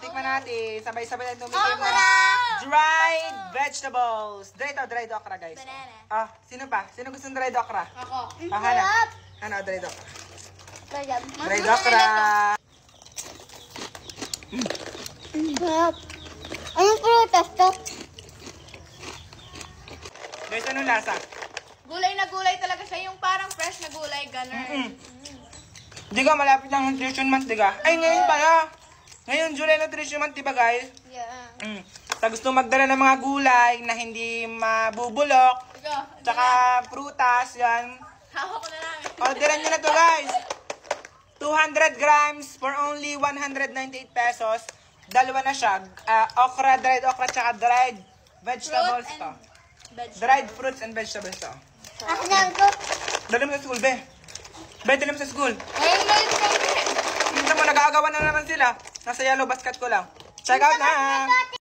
tikman natin. Sabay-sabay na tumikim ng dried vegetables. Dried okra, guys. Banana. Sino pa? Sino gusto ng dried okra? Ako. Hana. Ano, dried okra? Dried okra. Anong prutas to? Guys, anong lasa? Gulay na gulay talaga siya. Yung parang fresh na gulay, ganun. Diga, malapit ng nutrition month, diga. Ay, ngayon pala. Ngayon, July nutrition month, diba, guys? Yeah. Sa gusto magdala ng mga gulay na hindi mabubulok, tsaka prutas, yan. Hawak ko na namin. Orderan nyo na to, guys. 200 grams for only 198 pesos. Dalawa na siya. Dried okra, tsaka dried vegetables to. Dried fruits and vegetables to. Ako na ito. Dali mo sa school, be. Be, dali mo sa school. Ayun na yun. Minsan mo, nag-aagawan na naman sila. Nasa yellow basket ko lang. Check out na!